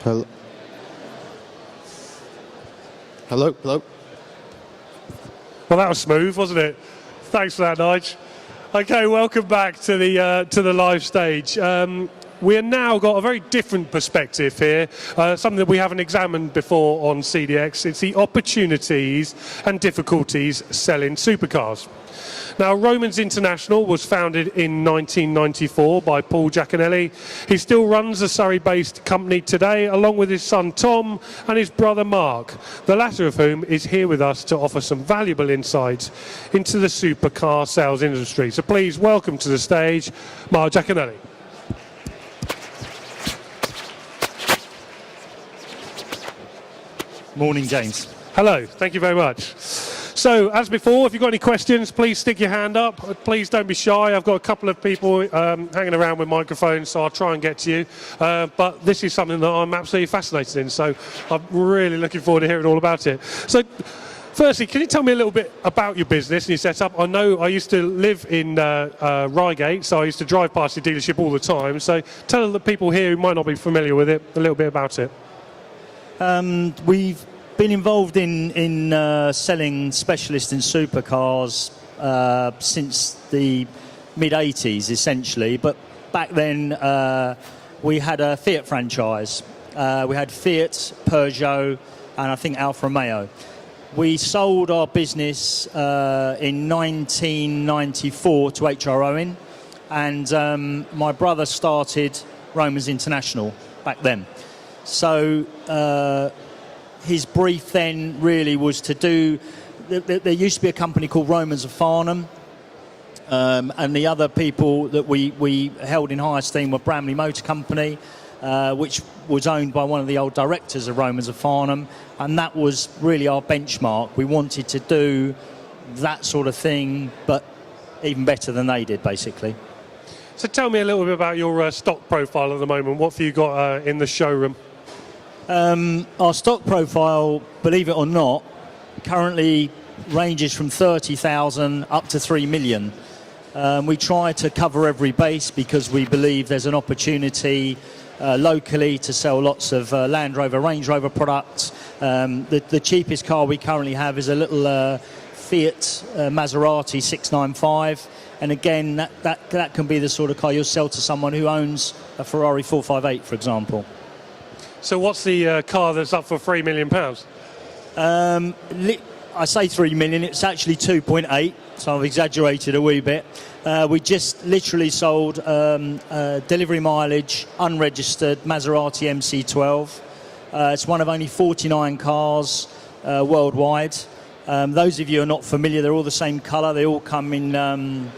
Hello. Hello. Hello. Well, that was smooth, wasn't it? Thanks for that, Nige. Okay, welcome back to the live stage. We have now got a very different perspective here, something that we haven't examined before on CDX. It's the opportunities and difficulties selling supercars. Now, Romas International was founded in 1994 by Paul Jaconelli. He still runs a Surrey-based company today, along with his son Tom and his brother Marc, the latter of whom is here with us to offer some valuable insights into the supercar sales industry. So please welcome to the stage, Marc Jaconelli. Morning, James. Hello, thank you very much. So, as before, if you've got any questions, please stick your hand up. Please don't be shy. I've got a couple of people hanging around with microphones, so I'll try and get to you. But this is something that I'm absolutely fascinated in, so I'm really looking forward to hearing all about it. So, firstly, can you tell me a little bit about your business and your setup? I know I used to live in Reigate, so I used to drive past your dealership all the time. So, tell the people here who might not be familiar with it a little bit about it. We've been involved in selling specialists in supercars since the mid-80s, essentially. But back then, we had a Fiat franchise. We had Fiat, Peugeot, and I think Alfa Romeo. We sold our business in 1994 to HR Owen, and my brother started Romas International back then. So his brief then really was to do, there used to be a company called Romans of Farnham, and the other people that we held in high esteem were Bramley Motor Company, which was owned by one of the old directors of Romans of Farnham, and that was really our benchmark. We wanted to do that sort of thing, but even better than they did, basically. So tell me a little bit about your stock profile at the moment. What have you got in the showroom? Our stock profile, believe it or not, currently ranges from 30,000 up to 3 million. We try to cover every base because we believe there's an opportunity locally to sell lots of Land Rover, Range Rover products. The cheapest car we currently have is a little Fiat Maserati 695. And again, that can be the sort of car you'll sell to someone who owns a Ferrari 458, for example. So what's the car that's up for £3 million? I say 3 million, it's actually 2.8, so I've exaggerated a wee bit. We just literally sold delivery mileage, unregistered Maserati MC12. It's one of only 49 cars worldwide. Those of you who are not familiar, they're all the same colour. They all come in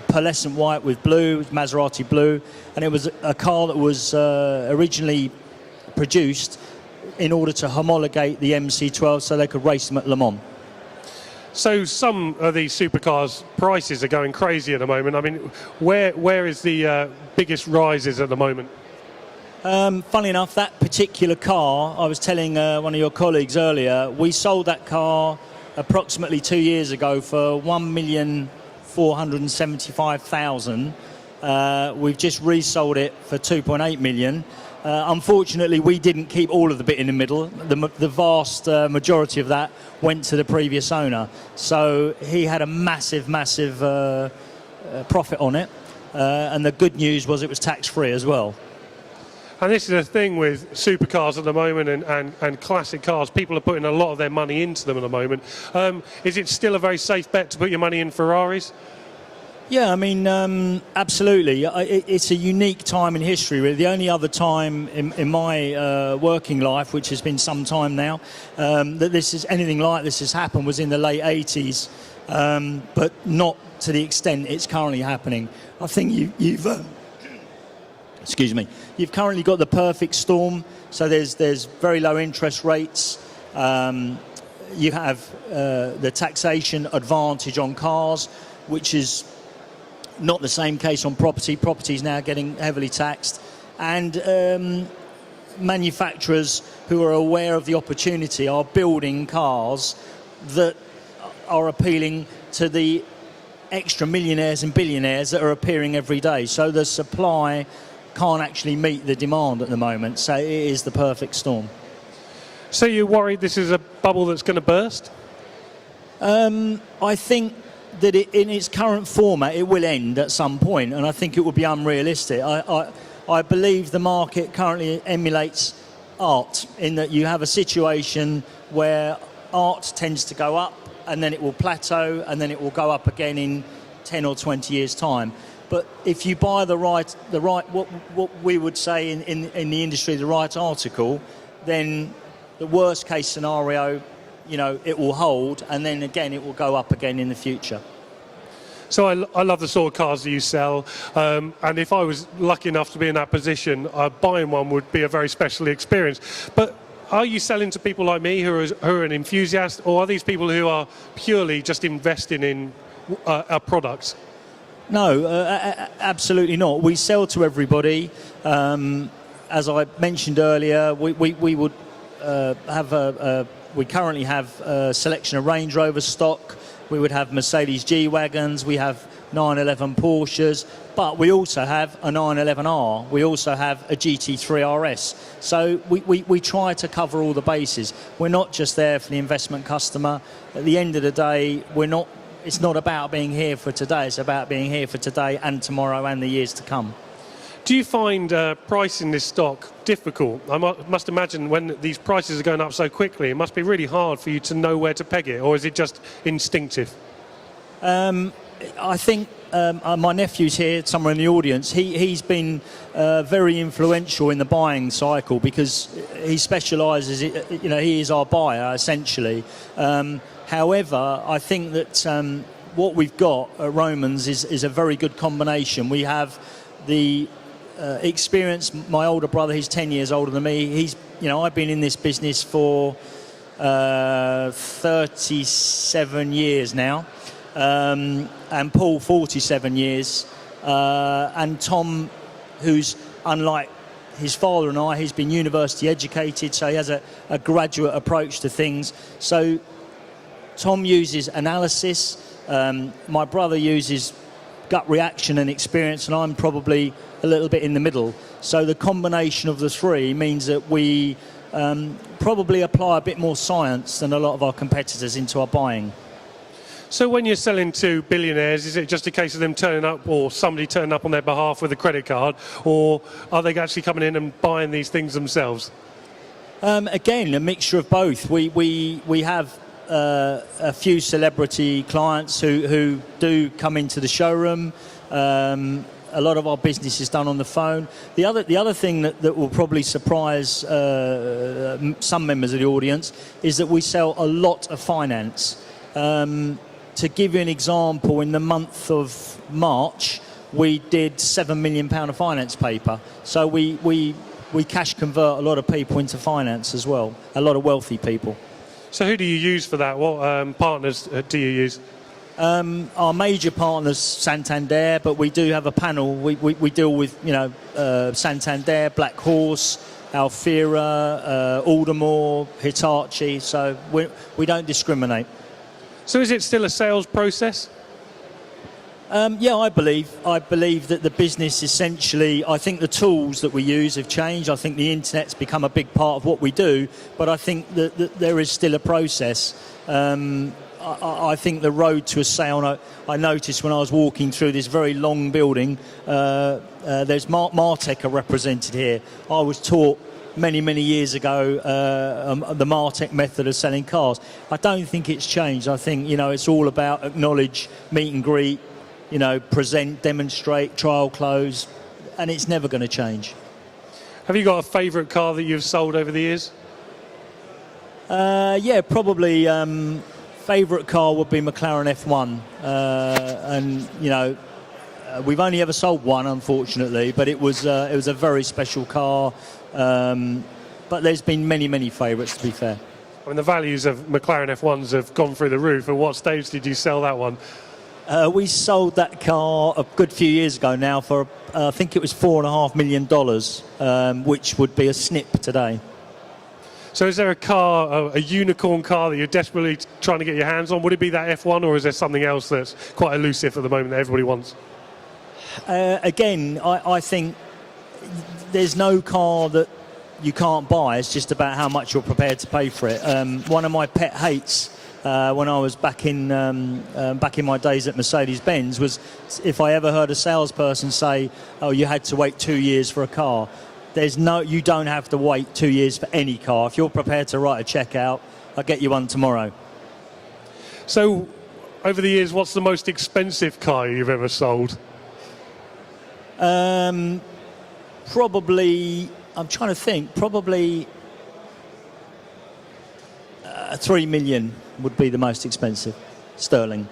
pearlescent white with blue, Maserati blue, and it was a car that was originally produced in order to homologate the MC12 so they could race them at Le Mans. So some of these supercars prices are going crazy at the moment. I mean, where is the biggest rises at the moment? Funnily enough, that particular car, I was telling one of your colleagues earlier, we sold that car approximately 2 years ago for 1,475,000. We've just resold it for 2.8 million. Unfortunately, we didn't keep all of the bit in the middle. The vast majority of that went to the previous owner. So he had a massive profit on it. And the good news was it was tax-free as well. And this is a thing with supercars at the moment and classic cars. People are putting a lot of their money into them at the moment. Is it still a very safe bet to put your money in Ferraris? Yeah, I mean, absolutely. It's a unique time in history, really. The only other time in my working life, which has been some time now, that this is anything like this has happened was in the late 80s, but not to the extent it's currently happening. I think you've excuse me, you've currently got the perfect storm. So there's very low interest rates. You have the taxation advantage on cars, which is not the same case on property. Property is now getting heavily taxed. And manufacturers who are aware of the opportunity are building cars that are appealing to the extra millionaires and billionaires that are appearing every day. So the supply can't actually meet the demand at the moment. So it is the perfect storm. So you're worried this is a bubble that's going to burst? I think that in its current format, it will end at some point, and I think it would be unrealistic. I believe the market currently emulates art, in that you have a situation where art tends to go up, and then it will plateau, and then it will go up again in 10 or 20 years' time. But if you buy the right what we would say in the industry, the right article, then the worst case scenario, it will hold, and then again it will go up again in the future. So I love the sort of cars that you sell, and if I was lucky enough to be in that position, buying one would be a very special experience. But are you selling to people like me who are an enthusiast, or are these people who are purely just investing in a product? No, absolutely not. We sell to everybody. As I mentioned earlier, we would we currently have a selection of Range Rover stock. We would have Mercedes G-Wagons. We have 911 Porsches. But we also have a 911R. We also have a GT3 RS. So we try to cover all the bases. We're not just there for the investment customer. At the end of the day, it's not about being here for today. It's about being here for today and tomorrow and the years to come. Do you find pricing this stock difficult? I must imagine when these prices are going up so quickly, it must be really hard for you to know where to peg it, or is it just instinctive? I think my nephew's here, somewhere in the audience. He's been very influential in the buying cycle because he specialises. He is our buyer essentially. However, I think that what we've got at Romans is a very good combination. We have the experience. My older brother, he's 10 years older than me. I've been in this business for 37 years now, and Paul 47 years, and Tom, who's unlike his father and I, he's been university educated, so he has a graduate approach to things. So Tom uses analysis, my brother uses gut reaction and experience, and I'm probably a little bit in the middle. So the combination of the three means that we probably apply a bit more science than a lot of our competitors into our buying. So when you're selling to billionaires, is it just a case of them turning up, or somebody turning up on their behalf with a credit card, or are they actually coming in and buying these things themselves? Again, a mixture of both. We have a few celebrity clients who do come into the showroom. A lot of our business is done on the phone. The other thing that will probably surprise some members of the audience is that we sell a lot of finance. To give you an example, in the month of March, we did £7 million of finance paper. So we cash convert a lot of people into finance as well, a lot of wealthy people. So who do you use for that? What partners do you use? Our major partners, Santander, but we do have a panel. We deal with Santander, Black Horse, Alfira, Aldermore, Hitachi. So we don't discriminate. So is it still a sales process? Yeah, I believe that the business essentially, I think the tools that we use have changed. I think the internet's become a big part of what we do, but I think that there is still a process. I think the road to a sale, I noticed when I was walking through this very long building, there's Martec are represented here. I was taught many years ago the Martec method of selling cars. I don't think it's changed. I think it's all about acknowledge, meet and greet, present, demonstrate, trial close, and it's never going to change. Have you got a favourite car that you've sold over the years? Yeah, probably favourite car would be McLaren F1, and we've only ever sold one, unfortunately, but it was a very special car. But there's been many favourites, to be fair. I mean, the values of McLaren F1s have gone through the roof. At what stage did you sell that one? We sold that car a good few years ago now for, I think it was $4.5 million, which would be a snip today. So is there a car, a unicorn car that you're desperately trying to get your hands on? Would it be that F1, or is there something else that's quite elusive at the moment that everybody wants? Again, I think there's no car that you can't buy. It's just about how much you're prepared to pay for it. One of my pet hates when I was back in my days at Mercedes-Benz was if I ever heard a salesperson say, "Oh, you had to wait 2 years for a car." You don't have to wait 2 years for any car. If you're prepared to write a check out, I'll get you one tomorrow. So, over the years, what's the most expensive car you've ever sold? Probably, I'm trying to think, probably 3 million would be the most expensive, sterling.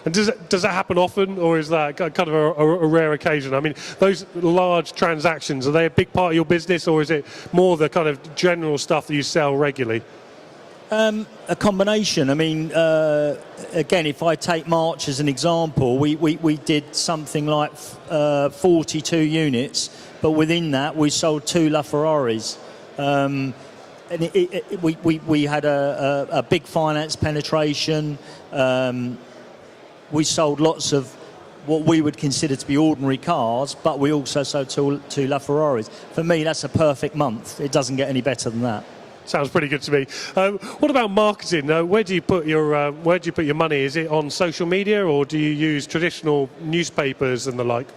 And does that happen often, or is that kind of a rare occasion? I mean, those large transactions, are they a big part of your business, or is it more the kind of general stuff that you sell regularly? A combination. I mean, again, if I take March as an example, we did something like 42 units, but within that we sold 2 LaFerraris. And we had a big finance penetration. We sold lots of what we would consider to be ordinary cars, but we also sold 2 LaFerraris. For me, that's a perfect month. It doesn't get any better than that. Sounds pretty good to me. What about marketing? Where do you put your money? Is it on social media, or do you use traditional newspapers and the like?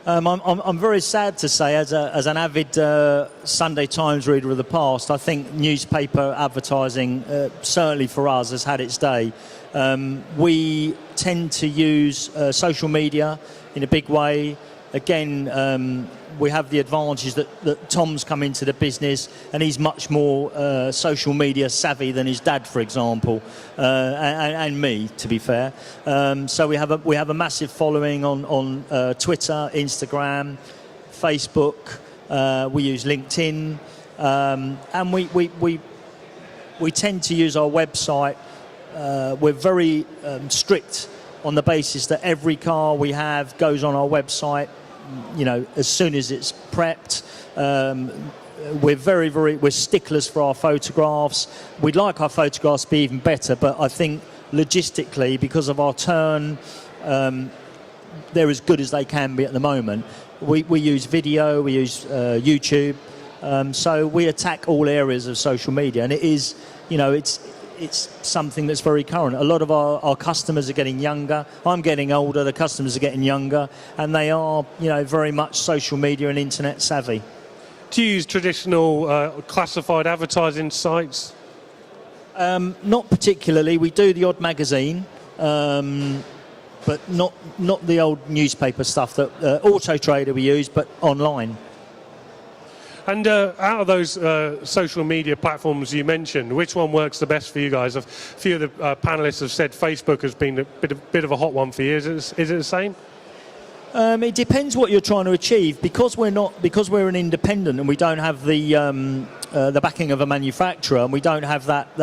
I'm very sad to say, as an avid Sunday Times reader of the past, I think newspaper advertising, certainly for us, has had its day. We tend to use social media in a big way. Again, we have the advantage that Tom's come into the business and he's much more social media savvy than his dad, for example, and me, to be fair. So we have a massive following on Twitter, Instagram, Facebook. We use LinkedIn, and we tend to use our website. We're very strict on the basis that every car we have goes on our website, you know, as soon as it's prepped. We're sticklers for our photographs. We'd like our photographs to be even better, but I think logistically, because of our turn, they're as good as they can be at the moment. We use video, we use YouTube, so we attack all areas of social media, and it is, you know, it's something that's very current. A lot of our customers are getting younger. I'm getting older, the customers are getting younger, and they are, you know, very much social media and internet savvy. Do you use traditional classified advertising sites? Not particularly. We do the odd magazine, but not the old newspaper stuff that Auto Trader we use, but online. And out of those social media platforms you mentioned, which one works the best for you guys? A few of the panelists have said Facebook has been a bit of a hot one for you. Is it the same? It depends what you're trying to achieve. Because we're an independent and we don't have the backing of a manufacturer, and we don't have that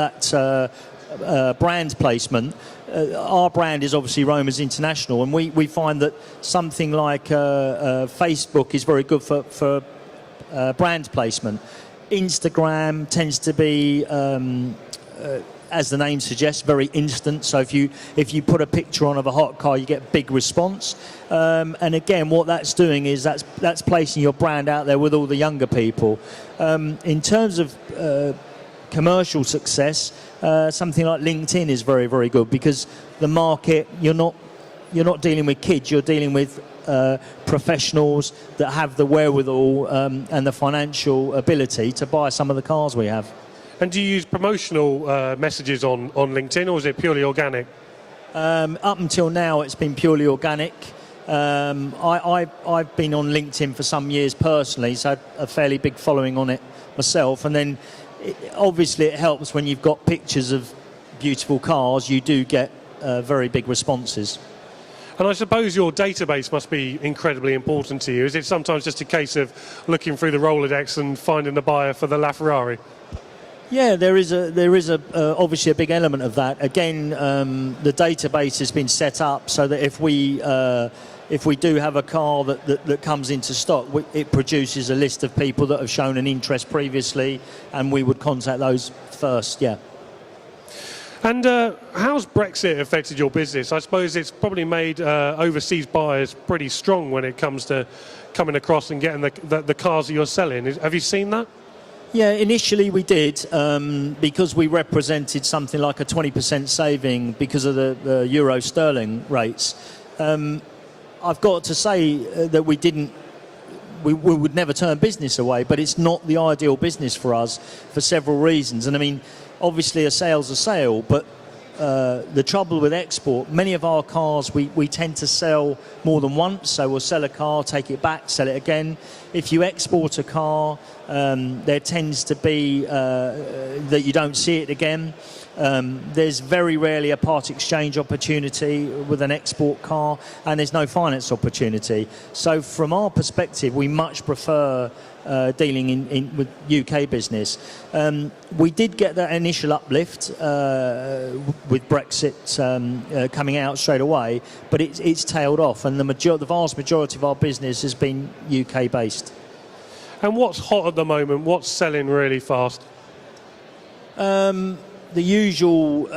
brand placement. Our brand is obviously Romas International, and we find that something like Facebook is very good for brand placement. Instagram tends to be, as the name suggests, very instant. So if you put a picture on of a hot car, you get big response. And again, what that's doing is that's placing your brand out there with all the younger people. In terms of commercial success, something like LinkedIn is very, very good, because the market, you're not dealing with kids, you're dealing with professionals that have the wherewithal and the financial ability to buy some of the cars we have. And do you use promotional messages on LinkedIn, or is it purely organic? Up until now, it's been purely organic. I've been on LinkedIn for some years personally, so I had a fairly big following on it myself. And then, obviously, it helps when you've got pictures of beautiful cars. You do get very big responses. And I suppose your database must be incredibly important to you. Is it sometimes just a case of looking through the Rolodex and finding the buyer for the LaFerrari? Yeah, there is obviously a big element of that. Again, the database has been set up so that if we do have a car that comes into stock, it produces a list of people that have shown an interest previously, and we would contact those first. Yeah. And how's Brexit affected your business? I suppose it's probably made overseas buyers pretty strong when it comes to coming across and getting the cars that you're selling. Have you seen that? Yeah, initially we did, because we represented something like a 20% saving because of the euro sterling rates. I've got to say that we would never turn business away, but it's not the ideal business for us for several reasons. And I mean, obviously a sale's a sale, but the trouble with export, many of our cars we tend to sell more than once. So we'll sell a car, take it back, sell it again. If you export a car, there tends to be that you don't see it again. There's very rarely a part exchange opportunity with an export car, and there's no finance opportunity. So from our perspective, we much prefer dealing with UK business. We did get that initial uplift with Brexit coming out straight away, but it's tailed off, and the vast majority of our business has been UK based. And what's hot at the moment? What's selling really fast? The usual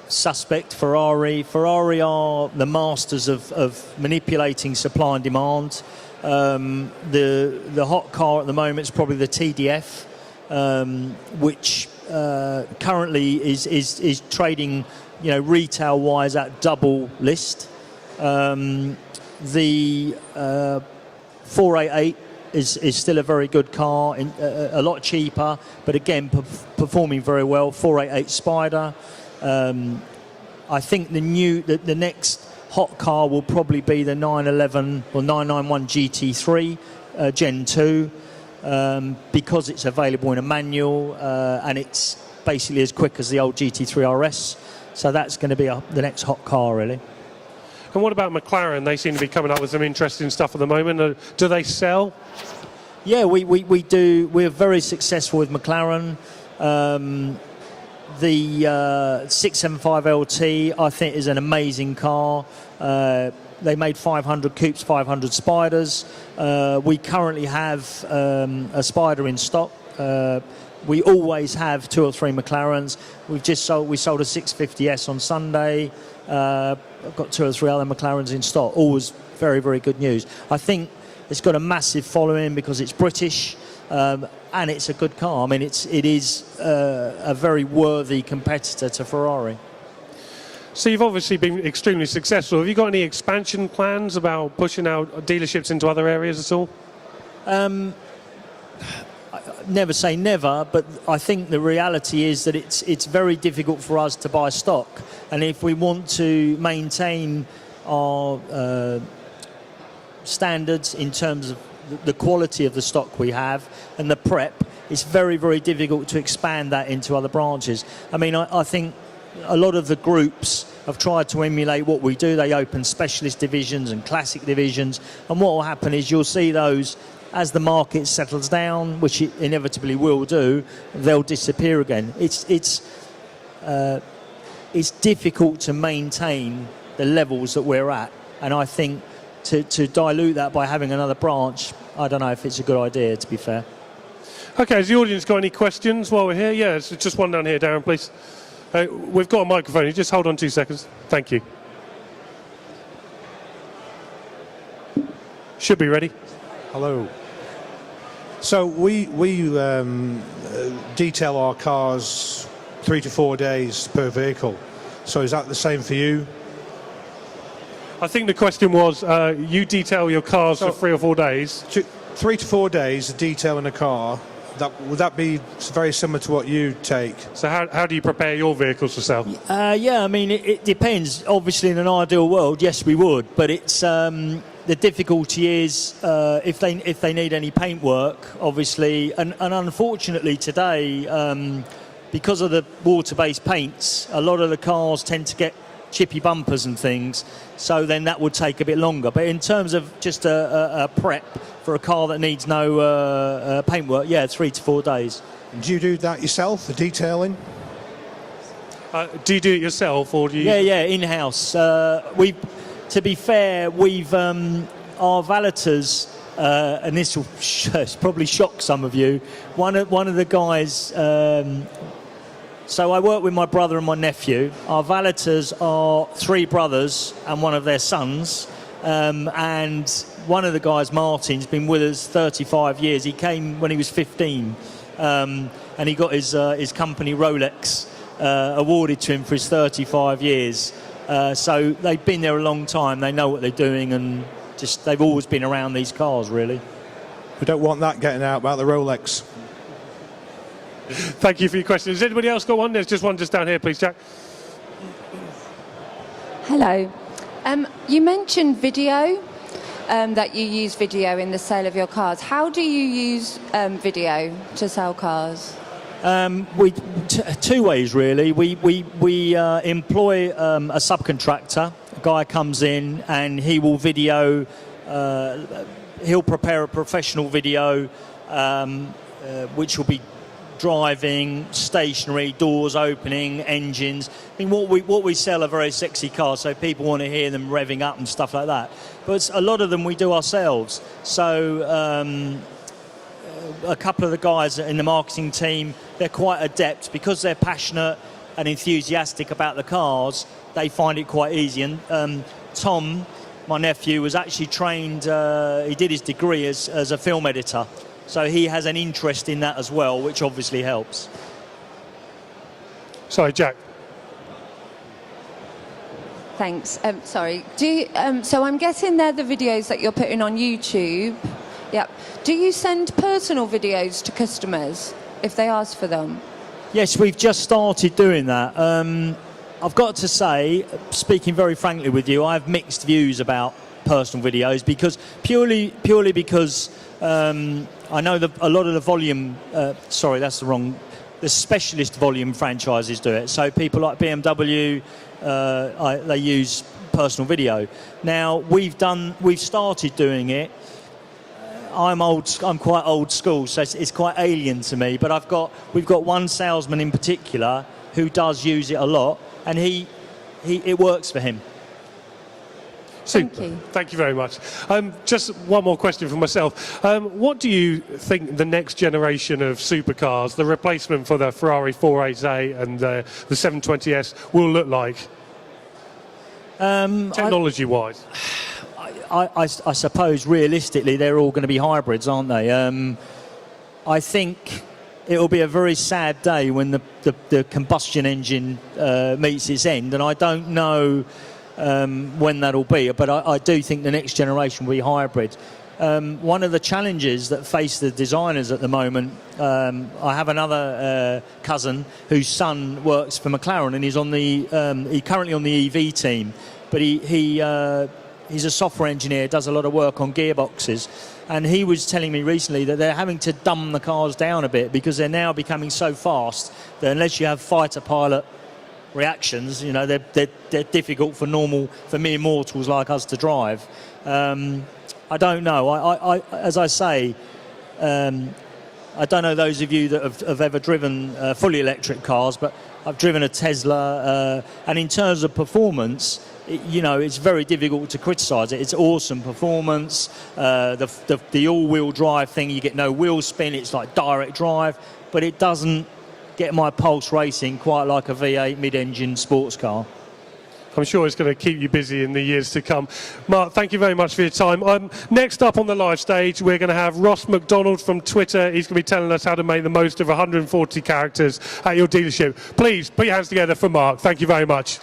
suspect, Ferrari. Ferrari are the masters of manipulating supply and demand. The hot car at the moment is probably the TDF, which currently is trading, retail wise at double list. The 488 is still a very good car, a lot cheaper, but again performing very well. 488 Spider. I think the next hot car will probably be the 911 or 991 GT3 Gen 2, because it's available in a manual and it's basically as quick as the old GT3 RS. So that's going to be the next hot car, really. And what about McLaren? They seem to be coming up with some interesting stuff at the moment. Do they sell? Yeah, we do. We're very successful with McLaren. The 675 LT, I think, is an amazing car. They made 500 coupes, 500 Spiders. We currently have a Spider in stock. We always have 2 or 3 McLarens. We sold a 650S on Sunday. I've got 2 or 3 other McLarens in stock. Always very, very good news. I think it's got a massive following because it's British, and it's a good car. I mean, it is a very worthy competitor to Ferrari. So you've obviously been extremely successful. Have you got any expansion plans about pushing out dealerships into other areas at all? Never say never, but I think the reality is that it's very difficult for us to buy stock, and if we want to maintain our standards in terms of the quality of the stock we have and the prep, it's very, very difficult to expand that into other branches. I mean, I think a lot of the groups have tried to emulate what we do. They open specialist divisions and classic divisions, and what will happen is you'll see those, as the market settles down, which it inevitably will do, they'll disappear again. It's difficult to maintain the levels that we're at, and I think to dilute that by having another branch, I don't know if it's a good idea, to be fair. Okay, has the audience got any questions while we're here? Yeah, it's just one down here, Darren, please. We've got a microphone. You just hold on 2 seconds. Thank you. Should be ready. Hello. So we detail our cars 3 to 4 days per vehicle. So is that the same for you? I think the question was, you detail your cars for 3 or 4 days. 3 to 4 days of detailing a car. Would that be very similar to what you take? So how do you prepare your vehicles for sale? Yeah, I mean, it depends. Obviously, in an ideal world, yes, we would. But it's the difficulty is if they need any paintwork, obviously, and unfortunately today, because of the water-based paints, a lot of the cars tend to get chippy bumpers and things, so then that would take a bit longer. But in terms of just a prep for a car that needs no paintwork, yeah, 3 to 4 days. Do you do that yourself, the detailing? Do you do it yourself, or do you? Yeah, in-house. To be fair, our Valadez, and this will probably shock some of you. One of the guys So I work with my brother and my nephew. Our valeters are 3 brothers and one of their sons. And one of the guys, Martin's been with us 35 years. He came when he was 15, and he got his company Rolex awarded to him for his 35 years. So they've been there a long time. They know what they're doing, and just they've always been around these cars, really. We don't want that getting out about the Rolex. Thank you for your question. Has anybody else got one? There's just one just down here, please, Jack. Hello. You mentioned video, that you use video in the sale of your cars. How do you use video to sell cars? Two ways, really. We employ a subcontractor. A guy comes in and he will video. He'll prepare a professional video, which will be driving, stationary, doors opening, engines. I mean, what we sell are very sexy cars, so people want to hear them revving up and stuff like that. But a lot of them we do ourselves. So a couple of the guys in the marketing team, they're quite adept because they're passionate and enthusiastic about the cars. They find it quite easy. And Tom, my nephew, was actually trained. He did his degree as a film editor. So he has an interest in that as well, which obviously helps. Sorry, Jack. Thanks. Sorry. So I'm guessing they're the videos that you're putting on YouTube. Yep. Do you send personal videos to customers if they ask for them? Yes, we've just started doing that. I've got to say, speaking very frankly with you, I have mixed views about personal videos because purely because I know that a lot of the volume, the specialist volume franchises do it. So people like BMW, they use personal video. Now we've started doing it. I'm quite old school, so it's quite alien to me. But we've got one salesman in particular who does use it a lot, and it works for him. Super. Thank you. Thank you very much. Just one more question for myself. What do you think the next generation of supercars, the replacement for the Ferrari 488 and the 720S, will look like? Technology-wise. I suppose realistically they're all going to be hybrids, aren't they? I think it will be a very sad day when the combustion engine meets its end, and I don't know when that'll be, but I do think the next generation will be hybrid. One of the challenges that face the designers at the moment, I have another cousin whose son works for McLaren, and he's currently on the EV team, but he's a software engineer, does a lot of work on gearboxes, and he was telling me recently that they're having to dumb the cars down a bit because they're now becoming so fast that unless you have fighter pilot reactions, they're difficult for mere mortals like us to drive. I don't know. As I say, I don't know those of you that have ever driven fully electric cars, but I've driven a Tesla, and in terms of performance, it's very difficult to criticise it. It's awesome performance. The all-wheel drive thing, you get no wheel spin. It's like direct drive, but it doesn't get my pulse racing quite like a V8 mid-engine sports car. I'm sure it's going to keep you busy in the years to come. Marc, thank you very much for your time. Next up on the live stage, we're going to have Ross McDonald from Twitter. He's going to be telling us how to make the most of 140 characters at your dealership. Please put your hands together for Marc. Thank you very much.